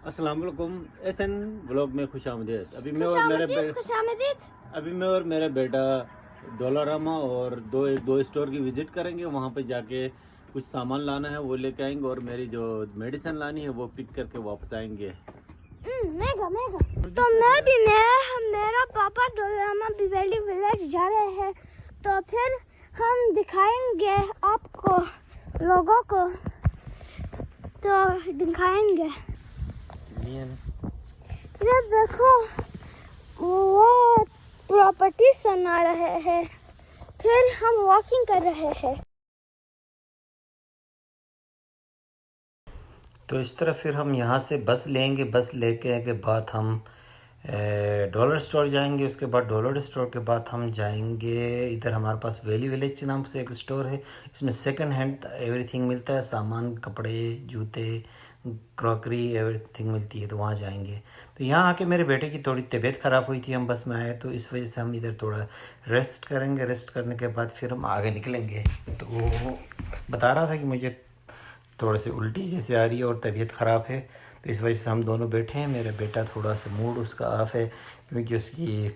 अस्सलाम वालेकुम। SN blog में खुशामदीद। खुशामदीद खुशामदीद। अभी मैं और मेरा बेटा डोलारामा और दो स्टोर की विज़िट करेंगे। वहाँ पे जाके कुछ सामान लाना है, वो लेके आएंगे, और मेरी जो मेडिसिन लानी है वो पिक करके वापस आएंगे। Mega mega. तो मेरा पापा डोलारामा बिवेली विलेज जा रहे हैं, तो फिर हम दिखाएंगे आपको, लोगों को तो दिखाएंगे। ये देखो, वो प्रॉपर्टी सुना रहे हैं, फिर हम वॉकिंग कर रहे हैं। तो इस तरह फिर हम यहाँ से बस लेंगे। बस लेके के बाद हम डॉलर स्टोर जाएंगे। उसके बाद डॉलर स्टोर के बाद हम जाएंगे इधर, हमारे पास वैली विलेज के नाम से एक स्टोर है। इसमें सेकंड हैंड एवरीथिंग मिलता है, सामान, कपड़े, जूते, क्रॉकरी, एवरीथिंग मिलती है। तो वहाँ जाएंगे। तो यहाँ आके मेरे बेटे की थोड़ी तबीयत ख़राब हुई थी, हम बस में आए, तो इस वजह से हम इधर थोड़ा रेस्ट करेंगे। रेस्ट करने के बाद फिर हम आगे निकलेंगे। तो वो बता रहा था कि मुझे थोड़े से उल्टी जैसे आ रही है और तबीयत ख़राब है, तो इस वजह से हम दोनों बैठे हैं। मेरा बेटा थोड़ा सा मूड उसका ऑफ है, क्योंकि उसकी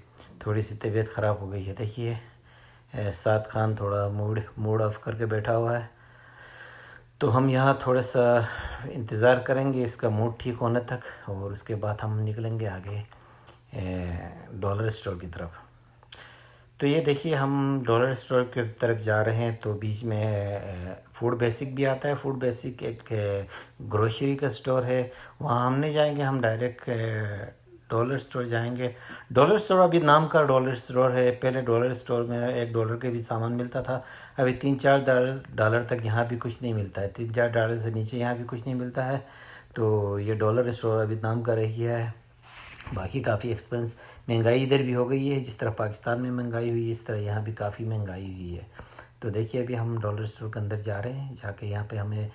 थोड़ी सी तबीयत ख़राब हो गई है। देखिए साद खान थोड़ा मूड ऑफ करके बैठा हुआ है। तो हम यहाँ थोड़ा सा इंतज़ार करेंगे इसका मूड ठीक होने तक, और उसके बाद हम निकलेंगे आगे डॉलर स्टोर की तरफ। तो ये देखिए हम डॉलर स्टोर की तरफ जा रहे हैं। तो बीच में फूड बेसिक भी आता है। फूड बेसिक एक ग्रोसरी का स्टोर है, वहाँ हम नहीं जाएंगे, हम डायरेक्ट डॉलर स्टोर जाएंगे। डॉलर स्टोर अभी नाम का डॉलर स्टोर है, पहले डॉलर स्टोर में $1 के भी सामान मिलता था। अभी $3-4 तक यहाँ भी कुछ नहीं मिलता है, $3-4 से नीचे यहाँ भी कुछ नहीं मिलता है। तो ये डॉलर स्टोर अभी नाम का रही है। बाकी काफ़ी एक्सपेंस, महंगाई इधर भी हो गई है। जिस तरह पाकिस्तान में महंगाई हुई है, इस तरह यहाँ भी काफ़ी महंगाई हुई है। तो देखिए अभी हम डॉलर स्टोर के अंदर जा रहे हैं। जाके यहाँ पे हमें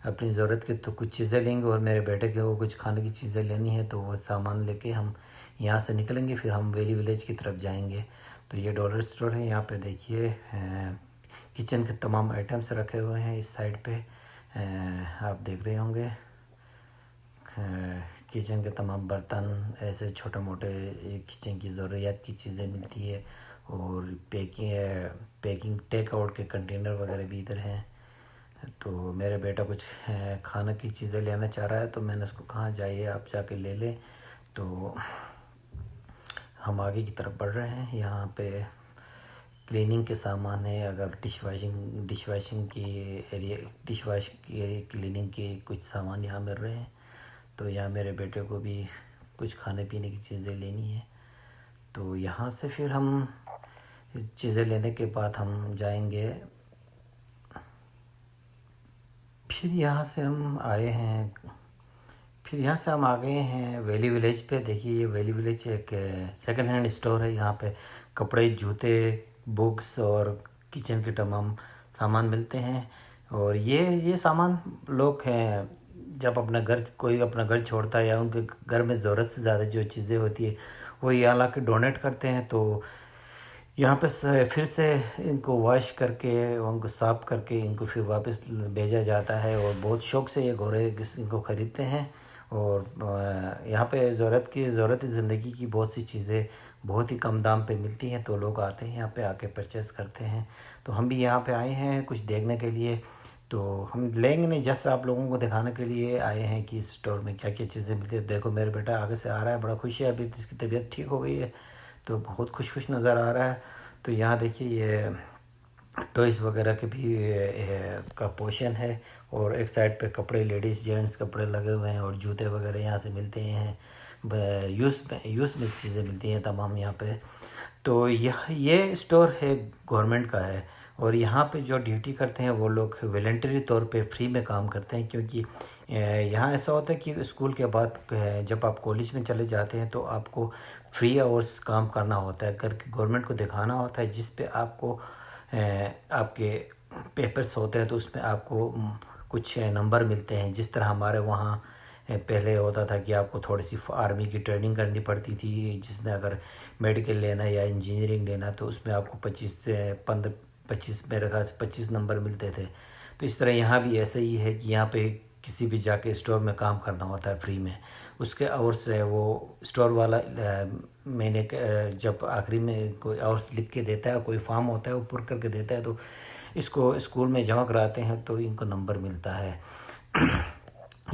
अपनी ज़रूरत के तो कुछ चीज़ें लेंगे, और मेरे बेटे के वो कुछ खाने की चीज़ें लेनी है, तो वो सामान लेके हम यहाँ से निकलेंगे। फिर हम वैली विलेज की तरफ जाएंगे। तो ये डॉलर स्टोर है। यहाँ पे देखिए किचन के तमाम आइटम्स रखे हुए हैं इस साइड पे, आप देख रहे होंगे। किचन के तमाम बर्तन, ऐसे छोटे मोटे किचन की ज़रूरियात की चीज़ें मिलती है। और पैकिंग टेक आउट के कंटेनर वगैरह भी इधर हैं। तो मेरा बेटा कुछ खाना की चीज़ें लेना चाह रहा है, तो मैंने उसको कहा जाइए आप जाके ले लें। तो हम आगे की तरफ बढ़ रहे हैं। यहाँ पे क्लीनिंग के सामान है, अगर डिश वाशिंग की एरिया, डिश वाश की एरिया क्लीनिंग के कुछ सामान यहाँ मिल रहे हैं। तो यहाँ मेरे बेटे को भी कुछ खाने पीने की चीज़ें लेनी है। तो यहाँ से फिर हम इस चीज़ें लेने के बाद हम जाएंगे। फिर यहाँ से हम आए हैं, फिर यहाँ से हम आ गए हैं वैली विलेज पे। देखिए ये वैली विलेज एक सेकंड हैंड स्टोर है। यहाँ पे कपड़े, जूते, बुक्स और किचन के तमाम सामान मिलते हैं। और ये सामान लोग हैं, जब कोई अपना घर छोड़ता है या उनके घर में ज़रूरत से ज़्यादा जो चीज़ें होती है वो यहाँ ला के डोनेट करते हैं। तो यहाँ पे फिर से इनको वॉश करके, उनको साफ़ करके इनको फिर वापस भेजा जाता है। और बहुत शौक़ से ये घोड़े इनको ख़रीदते हैं। और यहाँ पे ज़रूरत ज़िंदगी की बहुत सी चीज़ें बहुत ही कम दाम पे मिलती हैं, तो लोग आते हैं यहाँ पे आके परचेज़ करते हैं। तो हम भी यहाँ पे आए हैं कुछ देखने के लिए। तो हम लेंगे नहीं, जस्ट आप लोगों को दिखाने के लिए आए हैं कि इस स्टोर में क्या क्या चीज़ें मिलती है। देखो मेरे बेटा आगे से आ रहा है, बड़ा खुश है, अभी इसकी तबीयत ठीक हो गई है, तो बहुत खुश नज़र आ रहा है। तो यहाँ देखिए ये टॉयज़ वगैरह के भी का पोर्शन है। और एक साइड पे कपड़े, लेडीज़ जेंट्स कपड़े लगे हुए हैं, और जूते वगैरह यहाँ से मिलते हैं। यूज़ में चीज़ें मिलती हैं तमाम यहाँ पे। तो ये स्टोर है गवर्नमेंट का है, और यहाँ पे जो ड्यूटी करते हैं वो लोग वॉलंटरी तौर पे फ्री में काम करते हैं। क्योंकि यहाँ ऐसा होता है कि स्कूल के बाद जब आप कॉलेज में चले जाते हैं तो आपको फ्री आवर्स काम करना होता है, करके गवर्नमेंट को दिखाना होता है, जिस पे आपको आपके पेपर्स होते हैं। तो उसमें आपको कुछ नंबर मिलते हैं। जिस तरह हमारे वहाँ पहले होता था कि आपको थोड़ी सी आर्मी की ट्रेनिंग करनी पड़ती थी, जिसने अगर मेडिकल लेना या इंजीनियरिंग लेना, तो उसमें आपको 25 से 15 25 मेरे ख्याल से 25 नंबर मिलते थे। तो इस तरह यहाँ भी ऐसा ही है कि यहाँ पे किसी भी जाके स्टोर में काम करना होता है फ्री में, उसके आवर्स है वो स्टोर वाला महीने के जब आखिरी में कोई आवर्स लिख के देता है, कोई फॉर्म होता है वो पुर करके देता है, तो इसको स्कूल में जमा कराते हैं तो इनको नंबर मिलता है।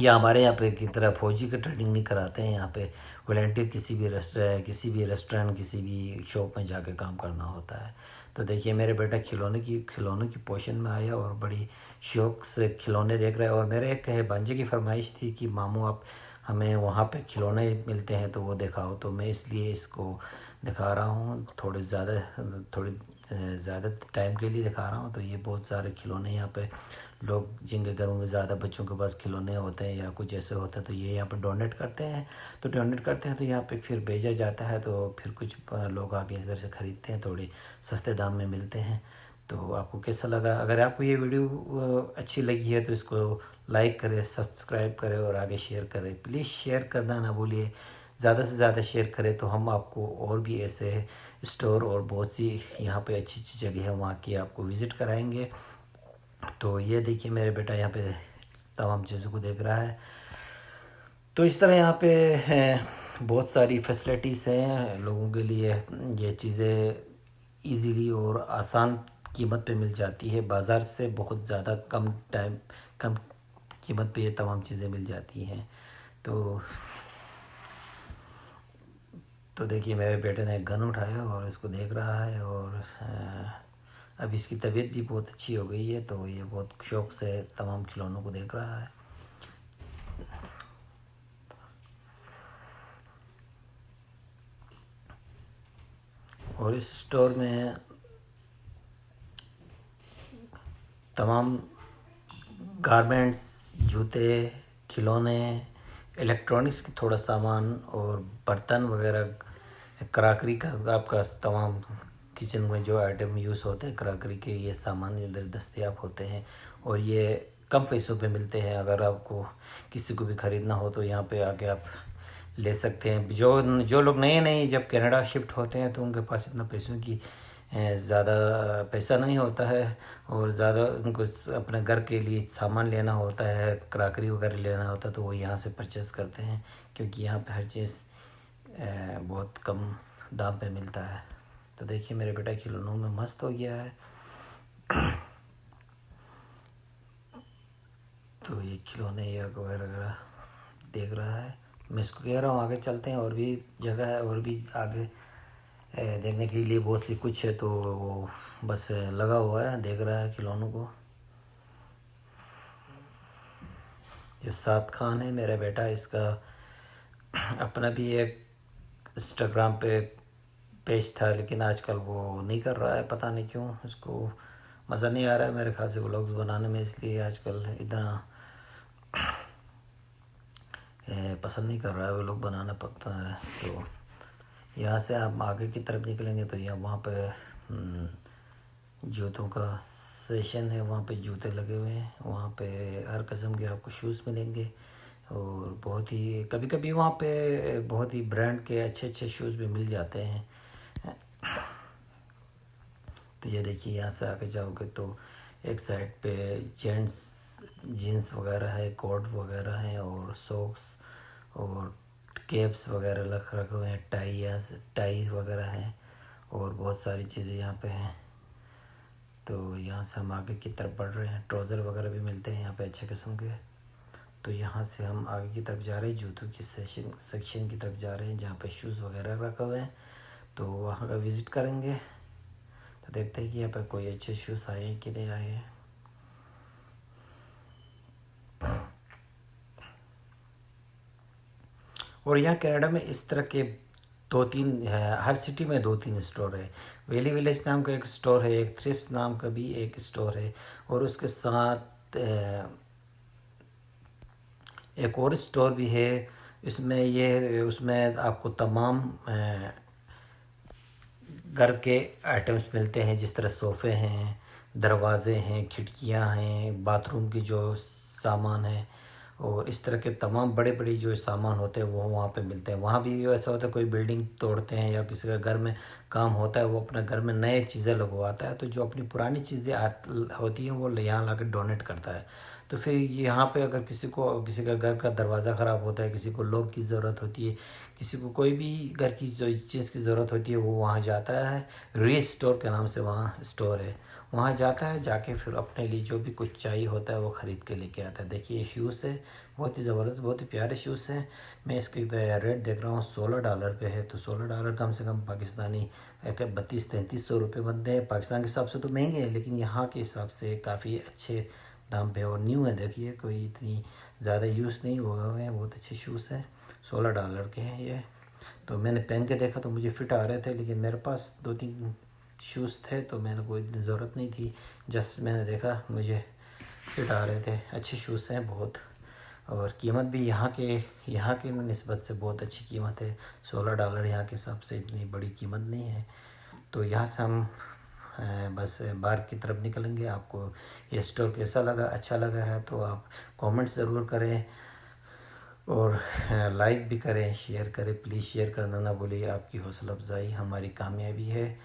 या हमारे यहाँ पे की तरह फौजी की ट्रेनिंग नहीं कराते हैं, यहाँ पे वॉलंटियर किसी भी रेस्टोरेंट किसी भी शॉप में जाके काम करना होता है। तो देखिए मेरे बेटा खिलौने की पोशन में आया और बड़ी शौक से खिलौने देख रहा है। और मेरे एक भांजे की फरमाइश थी कि मामू आप हमें वहाँ पे खिलौने मिलते हैं तो वो दिखाओ, तो मैं इसलिए इसको दिखा रहा हूँ, थोड़ी ज़्यादा टाइम के लिए दिखा रहा हूँ। तो ये बहुत सारे खिलौने यहाँ पे लोग जिनके घरों में ज़्यादा बच्चों के पास खिलौने होते हैं या कुछ ऐसे होता है तो ये यहाँ पे डोनेट करते हैं, तो यहाँ पे फिर भेजा जाता है, तो फिर कुछ लोग आके इधर से ख़रीदते हैं, थोड़े सस्ते दाम में मिलते हैं। तो आपको कैसा लगा? अगर आपको ये वीडियो अच्छी लगी है तो इसको लाइक करें, सब्सक्राइब करें और आगे शेयर करें। प्लीज़ शेयर करना ना भूलिए, ज़्यादा से ज़्यादा शेयर करें तो हम आपको और भी ऐसे स्टोर और बहुत सी यहाँ पे अच्छी अच्छी जगह है वहाँ की आपको विज़िट कराएंगे। तो ये देखिए मेरे बेटा यहाँ पे तमाम चीज़ों को देख रहा है। तो इस तरह यहाँ पे बहुत सारी फैसिलिटीज़ हैं लोगों के लिए, ये चीज़ें इजीली और आसान कीमत पे मिल जाती है, बाज़ार से बहुत ज़्यादा कम कीमत पे ये तमाम चीज़ें मिल जाती हैं। तो देखिए मेरे बेटे ने एक गन उठाया और इसको देख रहा है, और अब इसकी तबीयत भी बहुत अच्छी हो गई है, तो ये बहुत शौक़ से तमाम खिलौनों को देख रहा है। और इस स्टोर में तमाम गारमेंट्स, जूते, खिलौने, इलेक्ट्रॉनिक्स की थोड़ा सामान और बर्तन वगैरह, क्राकरी का आपका तमाम किचन में जो आइटम यूज़ होते हैं क्राकरी के, ये सामान इधर दस्तयाब होते हैं और ये कम पैसों पे मिलते हैं। अगर आपको किसी को भी ख़रीदना हो तो यहाँ पे आके आप ले सकते हैं। जो लोग नए जब कनाडा शिफ्ट होते हैं तो उनके पास इतना पैसों की ज़्यादा पैसा नहीं होता है, और ज़्यादा उनको अपने घर के लिए सामान लेना होता है, क्राकरी वगैरह लेना होता है, तो वो यहाँ से परचेज़ करते हैं, क्योंकि यहाँ पे हर चीज़ बहुत कम दाम पे मिलता है। तो देखिए मेरे बेटा खिलौनों में मस्त हो गया है। तो ये खिलौने या वगैरह देख रहा है। मैं इसको कह रहा हूँ आगे चलते हैं, और भी जगह है, और भी आगे देखने के लिए बहुत सी कुछ है। तो वो बस लगा हुआ है, देख रहा है खिलौनों को। ये साद खान है मेरा बेटा, इसका अपना भी एक इंस्टाग्राम पे पेज था, लेकिन आजकल वो नहीं कर रहा है, पता नहीं क्यों, उसको मज़ा नहीं आ रहा है मेरे ख्याल से व्लॉग्स बनाने में, इसलिए आजकल इतना पसंद नहीं कर रहा है वो लोग बनाना पड़ता है। तो यहाँ से आप आगे की तरफ निकलेंगे तो यहाँ वहाँ पे जूतों का सेशन है, वहाँ पे जूते लगे हुए हैं, वहाँ पे हर किस्म के आपको शूज़ मिलेंगे, और बहुत ही कभी कभी वहाँ पे बहुत ही ब्रांड के अच्छे अच्छे शूज़ भी मिल जाते हैं। तो ये देखिए यहाँ से आगे जाओगे तो एक साइड पे जेंट्स जीन्स वगैरह है, कोट वगैरह हैं, और सॉक्स और कैप्स वगैरह रखे हुए हैं, टाई वगैरह हैं, और बहुत सारी चीज़ें यहाँ पे हैं। तो यहाँ से हम आगे की तरफ बढ़ रहे हैं। ट्राउज़र वगैरह भी मिलते हैं यहाँ पे अच्छे किस्म के। तो यहाँ से हम आगे की तरफ जा रहे हैं, जूतों की सेक्शन की तरफ जा रहे हैं, जहाँ पे शूज़ वगैरह रखे हुए हैं, तो वहाँ का विज़िट करेंगे। तो देखते हैं कि यहाँ पे कोई अच्छे शूज़ आए हैं कि नहीं आए हैं। और यहाँ कनाडा में इस तरह के 2-3 हर सिटी में 2-3 स्टोर है। वैली विलेज नाम का एक स्टोर है, एक थ्रिफ्ट नाम का भी एक स्टोर है, और उसके साथ एक और स्टोर भी है। उसमें आपको तमाम घर के आइटम्स मिलते हैं, जिस तरह सोफ़े हैं, दरवाज़े हैं, खिड़कियां हैं, बाथरूम की जो सामान है, और इस तरह के तमाम बड़े बड़े जो सामान होते हैं वो वहाँ पे मिलते हैं। वहाँ भी ऐसा होता है कोई बिल्डिंग तोड़ते हैं या किसी का घर में काम होता है, वो अपने घर में नए चीज़ें लगवाता है, तो जो अपनी पुरानी चीज़ें होती हैं वो यहाँ ला के डोनेट करता है। तो फिर यहाँ पे अगर किसी का घर का दरवाज़ा ख़राब होता है, किसी को लॉक की ज़रूरत होती है, किसी को कोई भी घर की जो चीज़ की ज़रूरत होती है, वो वहाँ जाता है। रीस्टोर के नाम से वहाँ स्टोर है, वहाँ जाता है, जाके फिर अपने लिए जो भी कुछ चाहिए होता है वो ख़रीद के लेके आता है। देखिए ये शूज़ है, बहुत ही ज़बरदस्त, बहुत ही प्यारे शूज़ हैं। मैं इसके रेट देख रहा हूँ $16 पे है, तो $16 कम से कम पाकिस्तानी 3200-3300 रुपये बनते हैं। पाकिस्तान के हिसाब से तो महंगे हैं, लेकिन यहाँ के हिसाब से काफ़ी अच्छे दाम पे और न्यू है। देखिए कोई इतनी ज़्यादा यूज़ नहीं हुआ है, बहुत अच्छे शूज़ हैं। $16 के हैं ये। तो मैंने पहन के देखा तो मुझे फ़िट आ रहे थे, लेकिन मेरे पास 2-3 शूज़ थे तो मेरे को इतनी ज़रूरत नहीं थी। जस्ट मैंने देखा, मुझे फिट आ रहे थे। अच्छे शूज़ हैं बहुत, और कीमत भी यहाँ के निस्बत से बहुत अच्छी कीमत है। $16 यहाँ के हिसाब से इतनी बड़ी कीमत नहीं है। तो यहाँ से हम बस बाहर की तरफ निकलेंगे। आपको ये स्टोर कैसा लगा, अच्छा लगा है तो आप कमेंट्स ज़रूर करें और लाइक भी करें, शेयर करें। प्लीज़ शेयर करना ना भूलिए, आपकी हौसला अफजाई हमारी कामयाबी है।